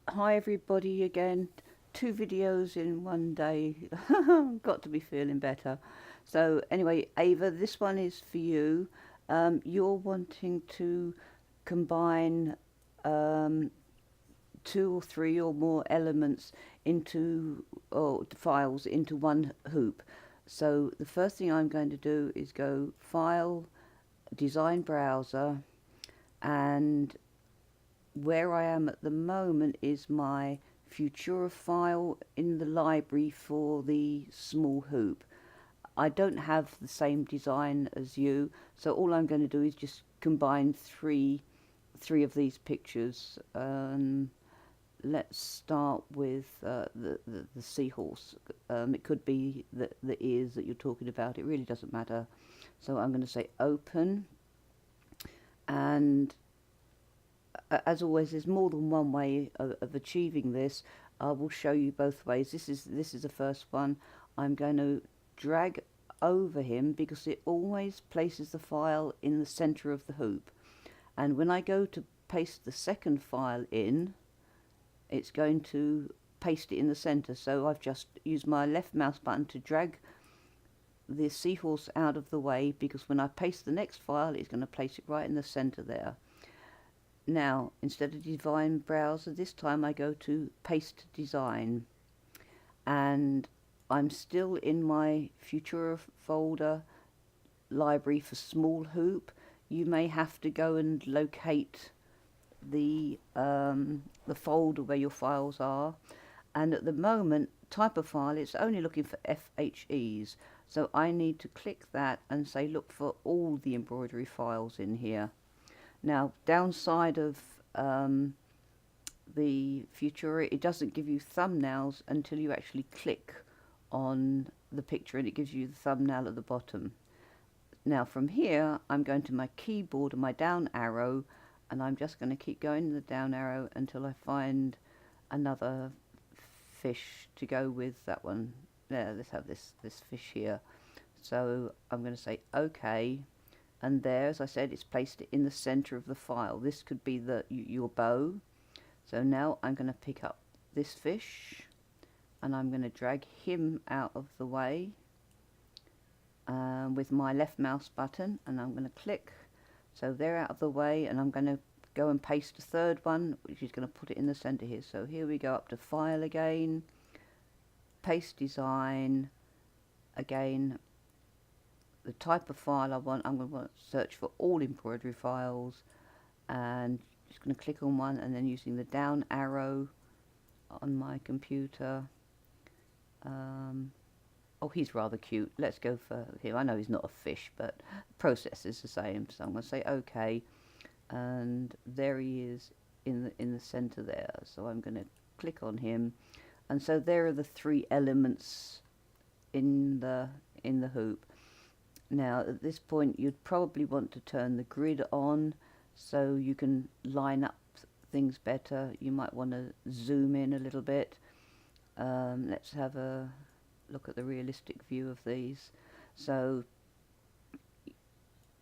Hi everybody again. Two videos in one day. Got to be feeling better. So anyway, Ava, this one is for you. You're wanting to combine um, two or three or more elements into or files into one hoop. So the first thing I'm going to do is go File, Design Browser, and where I am at the moment is my Futura file in the library for the small hoop. I don't have the same design as you, so all I'm going to do is just combine three of these pictures. Let's start with the seahorse. It could be the ears that you're talking about. It really doesn't matter. So I'm going to say open, and as always, there's more than one way of achieving this. I will show you both ways. This is the first one. I'm going to drag over him because it always places the file in the center of the hoop. And when I go to paste the second file in, it's going to paste it in the center. So I've just used my left mouse button to drag the seahorse out of the way, because when I paste the next file, it's going to place it right in the center there. Now, instead of Design Browser, this time I go to Paste Design, and I'm still in my Futura folder library for small hoop. You may have to go and locate the folder where your files are, and at the moment, type of file, it's only looking for FHEs, so I need to click that and say look for all the embroidery files in here. Now, downside of the Futura, it doesn't give you thumbnails until you actually click on the picture, and it gives you the thumbnail at the bottom. Now from here, I'm going to my keyboard and my down arrow, and I'm just going to keep going the down arrow until I find another fish to go with that one. There, let's have this fish here. So I'm going to say OK. And there, as I said, it's placed it in the center of the file. This could be your bow. So now I'm going to pick up this fish, and I'm going to drag him out of the way with my left mouse button, and I'm going to click. So they're out of the way, and I'm going to go and paste a third one, which is going to put it in the center here. So here we go up to File again, Paste Design, again, the type of file I want. I'm going to search for all embroidery files, and just going to click on one, and then using the down arrow on my computer. Oh, he's rather cute. Let's go for him. I know he's not a fish, but the process is the same. So I'm going to say OK, and there he is in the center there. So I'm going to click on him, and so there are the three elements in the hoop. Now at this point, you'd probably want to turn the grid on so you can line up things better. You might want to zoom in a little bit. Let's have a look at the realistic view of these. So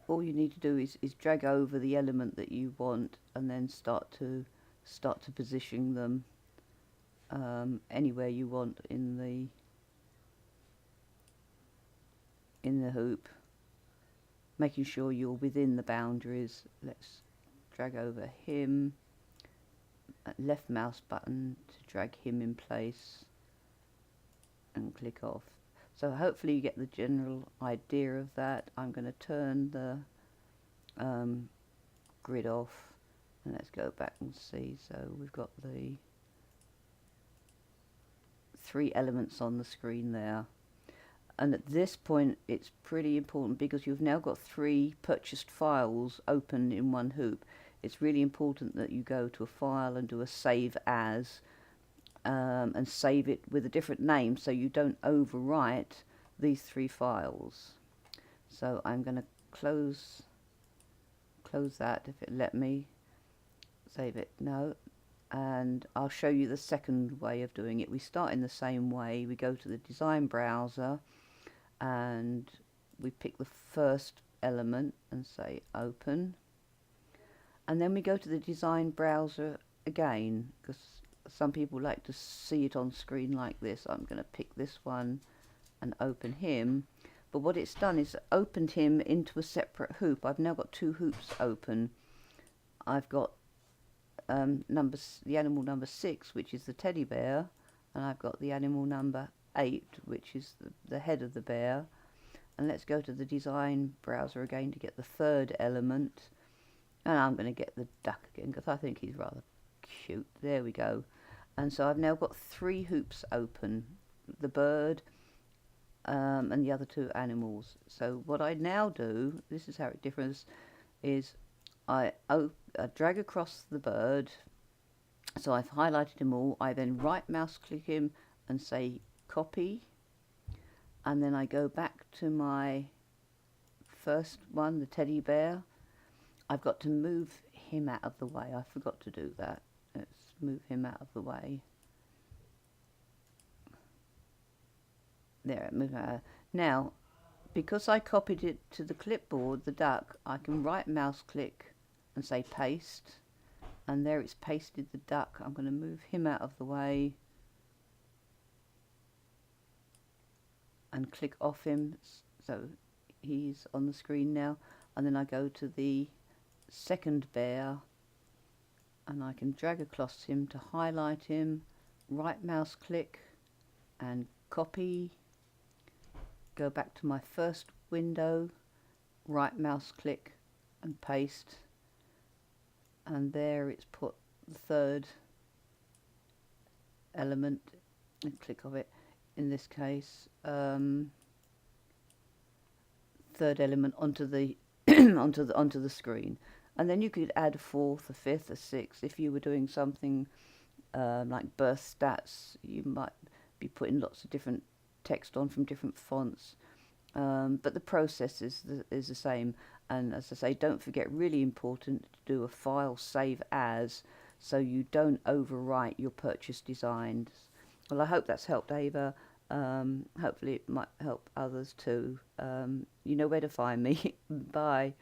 all you need to do is drag over the element that you want, and then start to position them anywhere you want in the hoop, making sure you're within the boundaries. Let's drag over him, left mouse button to drag him in place, and click off. So hopefully you get the general idea of that. I'm going to turn the grid off, and let's go back and see. So we've got the three elements on the screen there. And at this point, it's pretty important, because you've now got three purchased files open in one hoop. It's really important that you go to a file and do a save as, and save it with a different name so you don't overwrite these three files. So I'm going to close that, if it let me. Save it, no. And I'll show you the second way of doing it. We start in the same way. We go to the Design Browser, and we pick the first element and say open, and then we go to the Design Browser again, because some people like to see it on screen like this. I'm going to pick this one and open him. But what it's done is opened him into a separate hoop. I've now got two hoops open. I've got the animal number 6, which is the teddy bear, and I've got the animal number 8, which is the head of the bear. And let's go to the design browser again to get the third element. And I'm going to get the duck again because I think he's rather cute. There we go. And so I've now got 3 hoops open, the bird and the other 2 animals. So what I now do, this is how it differs, is I drag across the bird. So I've highlighted them all. I then right mouse click him and say copy. And then I go back to my first one, the teddy bear. I've got to move him out of the way. I forgot to do that. Let's move him out of the way. There, move out. Now, because I copied it to the clipboard, the duck, I can right mouse click and say paste. And there it's pasted the duck. I'm going to move him out of the way and click off him. So he's on the screen now. And then I go to the second bear and I can drag across him to highlight him, right mouse click and copy, go back to my first window, right mouse click and paste, and there it's put the third element and click of it, in this case third element onto the onto the screen. And then you could add a 4th, a 5th, a 6th. If you were doing something like birth stats, you might be putting lots of different text on from different fonts. But the process is the same. And as I say, don't forget, really important to do a file save as, so you don't overwrite your purchase designs. Well, I hope that's helped, Ava. Hopefully it might help others too. You know where to find me. Bye.